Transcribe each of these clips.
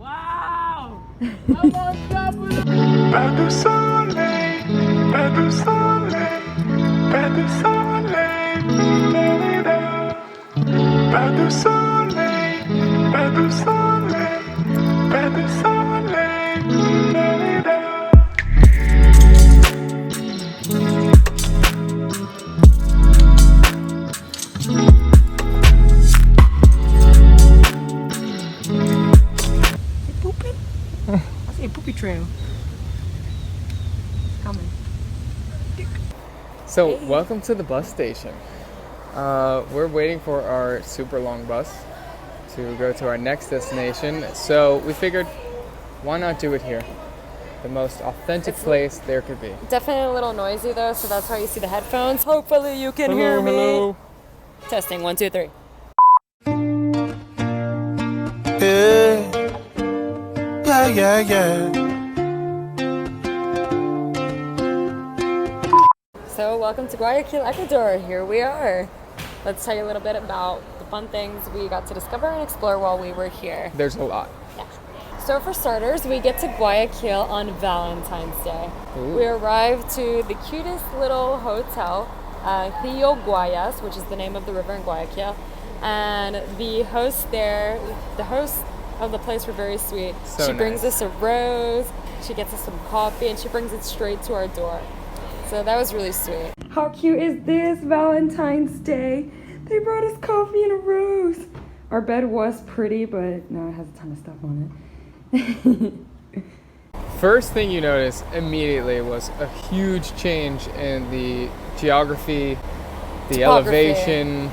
Wow! Vamos, Cápula! Pas de soleil, pas de soleil, pas de soleil, pas de soleil, pas de soleil, pas de soleil. Pooping? I see a poopy trail. It's coming. So, welcome to the bus station. We're waiting for our super long bus to go to our next destination. So, we figured, why not do it here? The most authentic place there could be. Definitely a little noisy though, so that's why you see the headphones. Hopefully you can hear me. Hello. Testing, 1, 2, 3. Yeah. So welcome to Guayaquil, Ecuador. Here we are. Let's tell you a little bit about the fun things we got to discover and explore while we were here. There's a lot. Yeah. So for starters, we get to Guayaquil on Valentine's Day. Ooh. We arrived to the cutest little hotel, Rio Guayas, which is the name of the river in Guayaquil. And the host of the place were very sweet. So she brings nice. us a rose, she gets us some coffee, and she brings it straight to our door. So that was really sweet. How cute is this Valentine's Day? They brought us coffee and a rose. Our bed was pretty, but now it has a ton of stuff on it. First thing you notice immediately was a huge change in the geography, the Topography. elevation,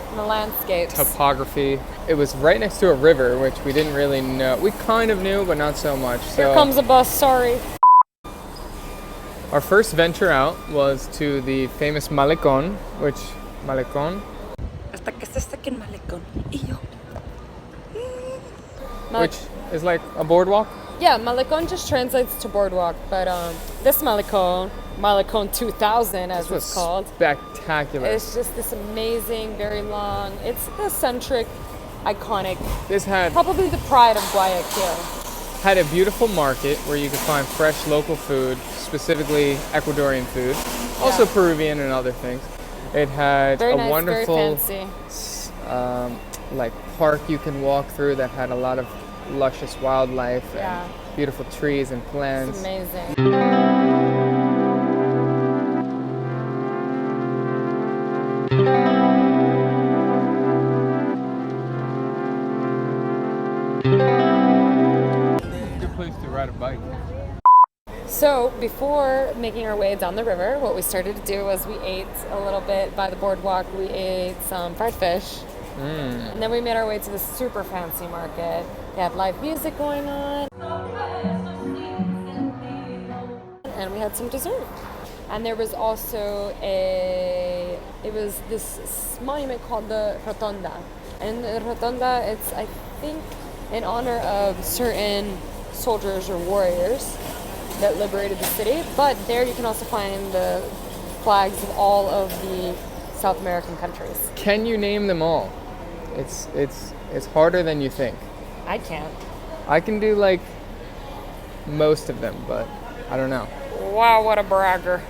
And the landscapes. topography. It was right next to a river, which we didn't really know. We kind of knew, but not so much. Here comes a bus, sorry. Our first venture out was to the famous Malecon, which Malecon, Hasta que se saquen Malecon. Y yo. which is like a boardwalk. Yeah, Malecon just translates to boardwalk, but this Malecon 2000 as This it's was called, spectacular. it's just this amazing, very long, it's eccentric, iconic, This had probably the pride of Guayaquil. a beautiful market where you could find fresh local food, specifically Ecuadorian food, also Peruvian and other things. It had Very a nice, wonderful very fancy. like park you can walk through that had a lot of luscious wildlife Yeah. and beautiful trees and It's plants. amazing. Good place to ride a bike. So before making our way down the river, what we started to do was we ate a little bit by the boardwalk. We ate some fried fish. And then we made our way to the super fancy market. They had live music going on. And we had some dessert. And there was also this monument called the Rotonda. And the Rotonda, it's, I think, in honor of certain soldiers or warriors that liberated the city. But there you can also find the flags of all of the South American countries. Can you name them all? It's harder than you think. I can't. I can do like most of them, but I don't know. Wow, what a bragger.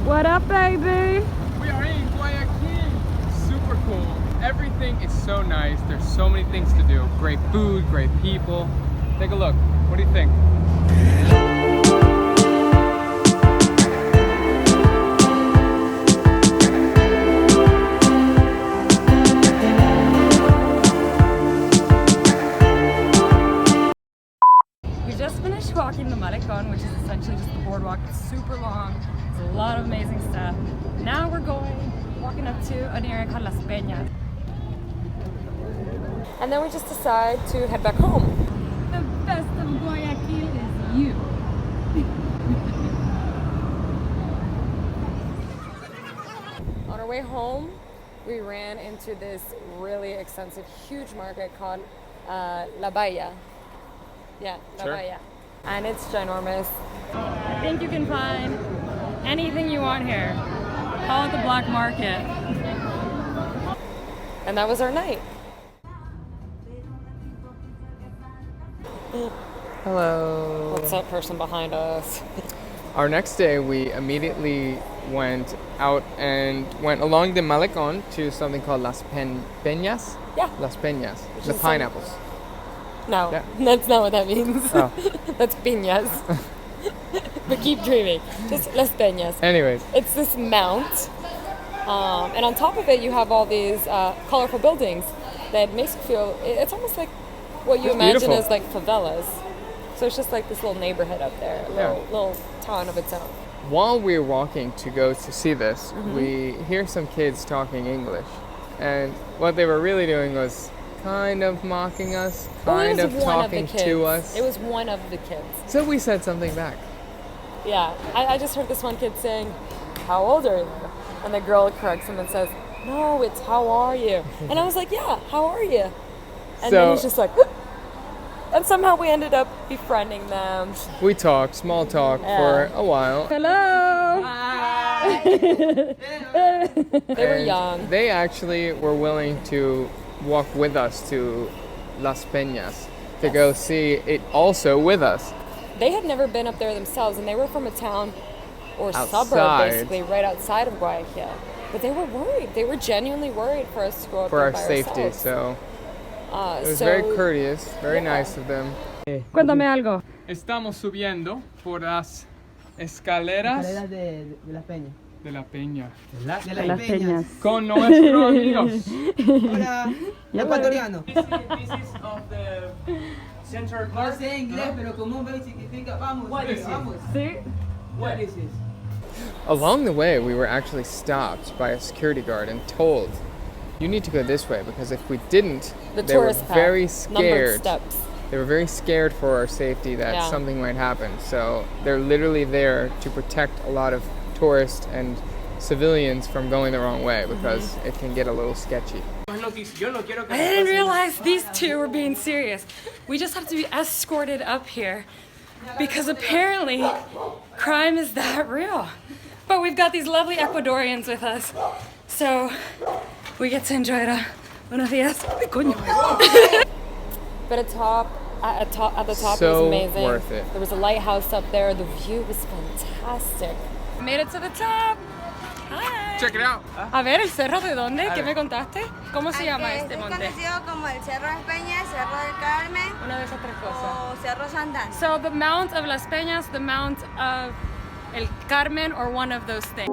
What up, baby? We are in Guayaquil. Super cool. Everything is so nice. There's so many things to do. Great food, great people. Take a look. What do you think? We just finished walking the Malecon, which is essentially just the boardwalk. It's super long. It's a lot of amazing stuff. Now we're walking up to an area called Las Peñas. And then we just decide to head back home. The best of Guayaquil is you. On our way home, we ran into this really extensive, huge market called La Bahia. Yeah, La Sure. Bahia. And it's ginormous. I think you can find anything you want here. Call it the black market. And that was our night. Hello. What's that person behind us? Our next day, we immediately went out and went along the Malecon to something called Peñas. Yeah. Las Peñas, Which the is pineapples. No, Yeah. that's not what that means. Oh. That's piñas. But keep dreaming. Just Las Peñas. Anyways, It's this mount, and on top of it, you have all these colorful buildings that makes you feel. It's almost like what you It's imagine beautiful. as like favelas. So it's just like this little neighborhood up there, a Yeah. little town of its own. while we were walking to go to see this, Mm-hmm. we hear some kids talking English. And what they were really doing was kind of mocking us, Well, it kind was of one talking of the kids. to us. It was one of the kids. So we said something back. Yeah, I just heard this one kid saying, "How old are you?" And the girl corrects him and says, "No, it's how are you?" And I was like, "Yeah, how are you?" And then So- he's just like, and somehow we ended up befriending them. We talked, small talk, for a while. Hello. They were And young. They actually were willing to walk with us to Las Peñas to go see it also with us. They had never been up there themselves, and they were from a town or suburb, Outside. basically, right outside of Guayaquil. But they were worried. They were genuinely worried for us to go up For there our by safety, ourselves. so it was So- very courteous, very yeah. nice of them. Cuéntame algo. Estamos subiendo por las escaleras Escaleras de las Peñas. de la Peña De las Las peñas. con nuestros amigos. Hola, ecuatoriano. This is of the Central No Park. sé inglés, pero común veo y significa vamos, vamos. Sí. What is this? Along the way, we were actually stopped by a security guard and told, "You need to go this way," because if we didn't, The they were tourist path, very numbered scared. steps. They were very scared for our safety that Yeah. something might happen. So they're literally there to protect a lot of tourists and civilians from going the wrong way because Mm-hmm. it can get a little sketchy. I didn't realize these two were being serious. We just have to be escorted up here because apparently crime is that real. But we've got these lovely Ecuadorians with us, so we get to enjoy it. Buenos días. Ay, coño. But at the top, it was So amazing. worth it. There was a lighthouse up there. The view was fantastic. Made it to the top. Hi. Check it out. A ver, ¿el cerro de dónde? ¿Qué me contaste? ¿Cómo se llama Es este monte? conocido como el Cerro de Peñas, Cerro del Carmen Una de esas tres cosas. o Cerro Santana. So the Mount of Las Peñas, the Mount of El Carmen, or one of those things.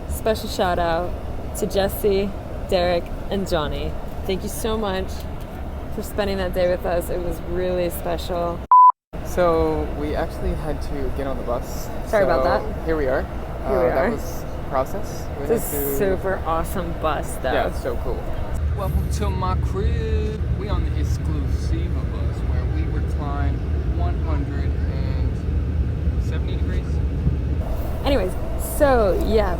Special shout out to Jessy, Derek, and Johnny. Thank you so much for spending that day with us. It was really special. So we actually had to get on the bus. Sorry about So that. Here we are. Here we That are. was a process. We It's had a to- super awesome bus, though. Yeah, it's so cool. Welcome to my crib. We on the exclusiva bus where we recline 170 degrees. Anyways, so yes,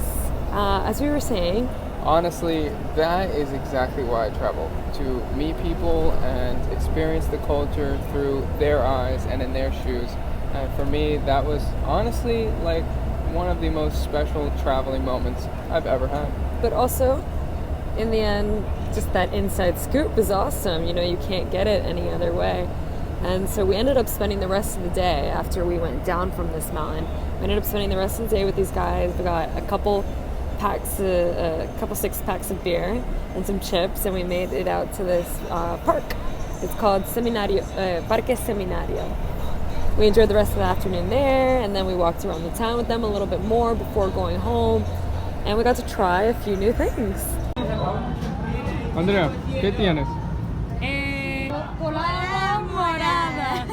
as we were saying, Honestly, that is exactly why I travel, to meet people and experience the culture through their eyes and in their shoes. And for me, that was honestly like one of the most special traveling moments I've ever had. but also, in the end, just that inside scoop is awesome. You know, you can't get it any other way. And so we ended up spending the rest of the day after we went down from this mountain. We ended up spending the rest of the day with these guys. We got a couple 6-packs of beer and some chips, and we made it out to this park. It's called Parque Seminario. We enjoyed the rest of the afternoon there, and then we walked around the town with them a little bit more before going home, and we got to try a few new things. Andrea, ¿qué tienes? Colada morada.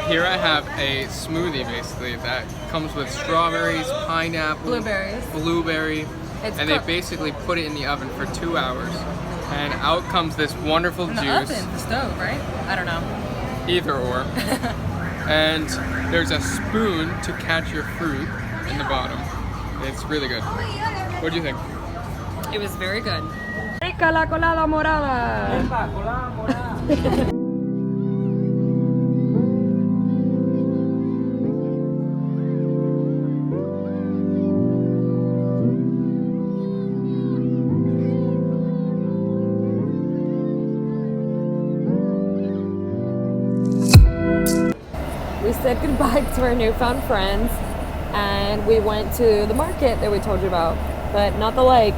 Here I have a smoothie basically that comes with strawberries, pineapple, blueberry, It's and they cooked. basically put it in the oven for 2 hours. And out comes this wonderful In the juice. oven, the stove, right? I don't know. Either or. And there's a spoon to catch your fruit in the bottom. It's really good. What do you think? It was very good. Rica la colada morada. We said goodbye to our newfound friends and we went to the market that we told you about, but not the like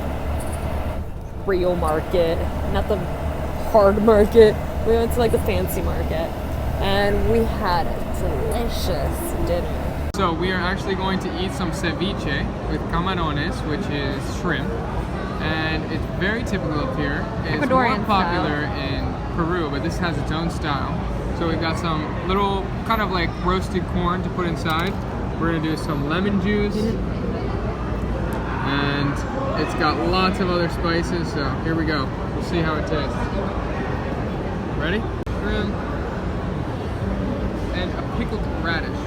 real market, not the hard market. We went to like the fancy market and we had a delicious dinner. So we are actually going to eat some ceviche with camarones, which is shrimp, and it's very typical of here. It's Ecuadorian more popular in Peru, but this has its own style. So we've got some little kind of like roasted corn to put inside. We're gonna do some lemon juice, and it's got lots of other spices. So here we go. We'll see how it tastes. Ready? Shrimp and a pickled radish.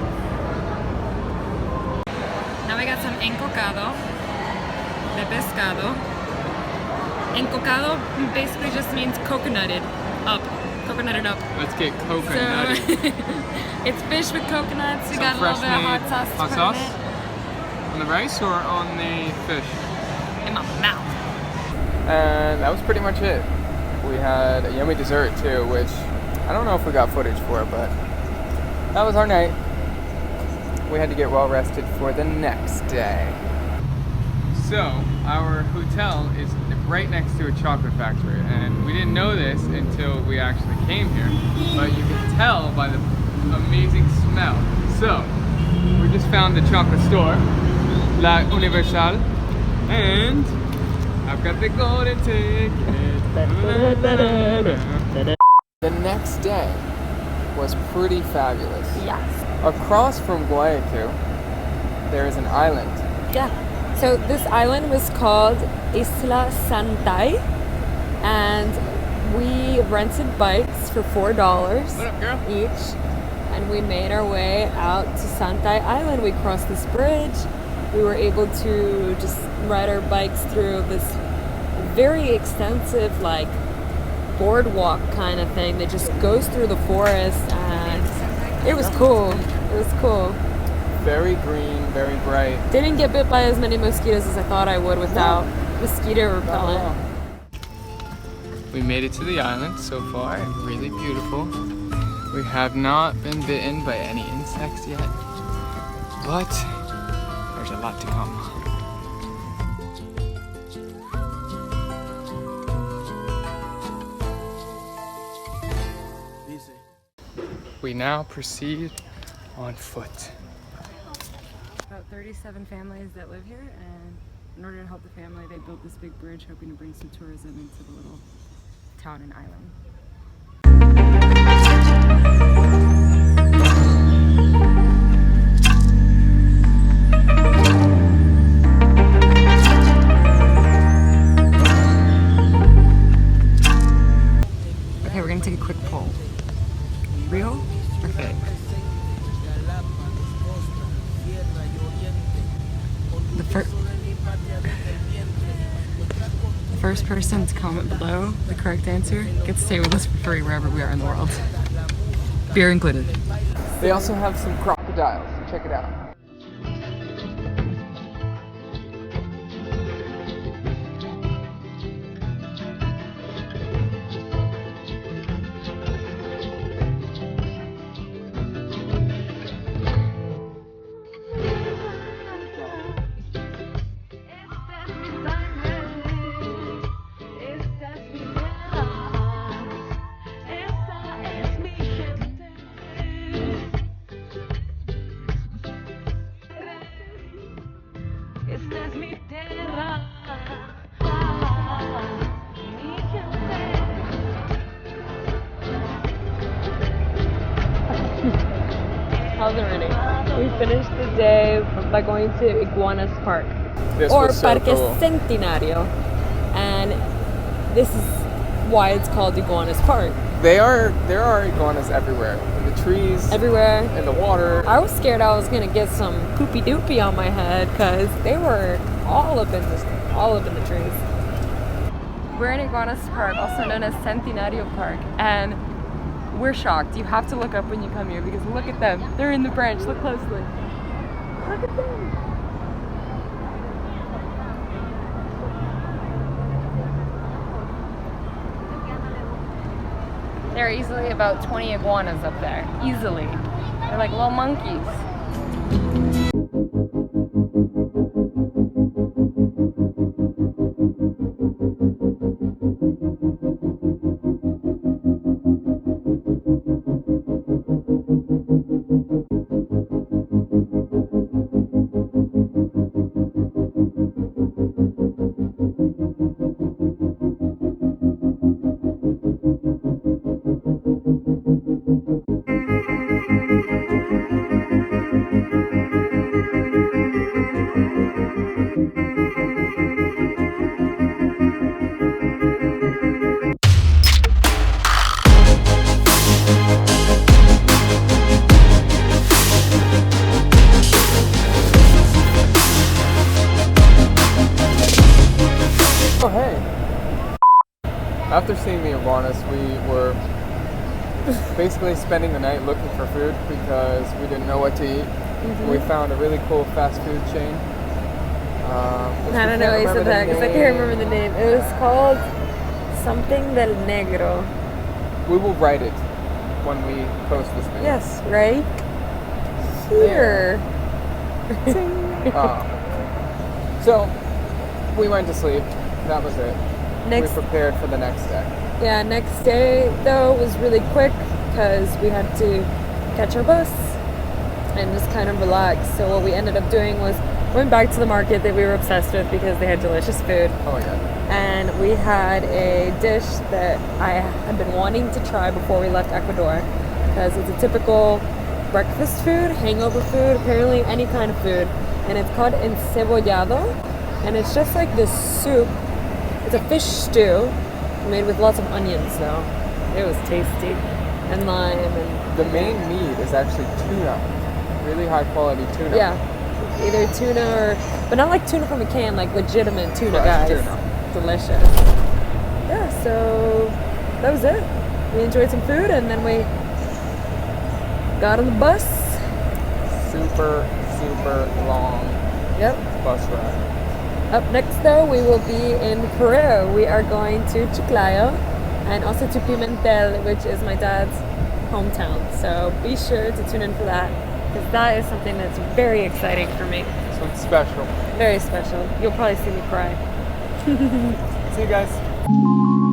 Now we got some encocado de pescado. Encocado basically just means coconutted up. Coconutted up. Let's get coconutted. So it's fish with coconuts. We Some got a little bit of hot fresh-made sauce. hot to put sauce? in it. On the rice or on the fish? In my mouth. And that was pretty much it. We had a yummy dessert too, which I don't know if we got footage for, but that was our night. We had to get well rested for the next day. So, our hotel is right next to a chocolate factory, and we didn't know this until we actually came here, but you can tell by the amazing smell. So, we just found the chocolate store, La Universal, and I've got the golden ticket. The next day was pretty fabulous. Yes. Across from Guayaquil, there is an island. Yeah. So this island was called Isla Santay, and we rented bikes for $4 What up, girl? each, and we made our way out to Santay Island. We crossed this bridge. We were able to just ride our bikes through this very extensive, like, boardwalk kind of thing that just goes through the forest, and it was cool. It was cool. Very green, very bright. Didn't get bit by as many mosquitoes as I thought I would without mosquito repellent. We made it to the island so far, really beautiful. We have not been bitten by any insects yet, but there's a lot to come. We now proceed on foot. About 37 families that live here, and in order to help the family, they built this big bridge hoping to bring some tourism into the little town and island. Okay, we're gonna take a quick poll. Real or fake? The first person to comment below the correct answer gets to stay with us for free wherever we are in the world. Beer included. They also have some crocodiles. Check it out. How's it ready? We finished the day by going to Iguanas Park, This or was so Parque cool. Centenario, and this is why it's called Iguanas Park. There are iguanas everywhere. In the trees, Everywhere. in the water. I was scared I was gonna get some poopy doopy on my head because they were all up in the trees. We're in Iguanas Park, also known as Centenario Park, and we're shocked. You have to look up when you come here because look at them. They're in the branch. Look closely. Look at them. There are easily about 20 iguanas up there. Easily. They're like little monkeys. Oh, hey. After seeing the iguanas, we were basically spending the night looking for food because we didn't know what to eat. We found a really cool fast food chain. I don't know why you said that because I can't remember the name. It was called something del Negro. We will write it when we post this video. Yes, right here. So we went to sleep. That was it. We Next, prepared for the next day. yeah, next day though was really quick because we had to catch our bus and just kind of relax. So what we ended up doing was went back to the market that we were obsessed with because they had delicious food. Oh my god. And we had a dish that I had been wanting to try before we left Ecuador because it's a typical breakfast food, hangover food, apparently any kind of food. And it's called encebollado. And it's just like this soup. It's a fish stew made with lots of onions though. It was tasty. And lime and... The main meat is actually tuna. Really high quality tuna. Yeah. Either tuna or... But not like tuna from a can, like legitimate tuna, Fresh guys. tuna. Delicious. Yeah, so that was it. We enjoyed some food and then we got on the bus. Super long Yep. bus ride. Up next though, we will be in Peru. We are going to Chiclayo and also to Pimentel, which is my dad's hometown. So be sure to tune in for that because that is something that's very exciting for me. So it's special. Very special. You'll probably see me cry. See you guys.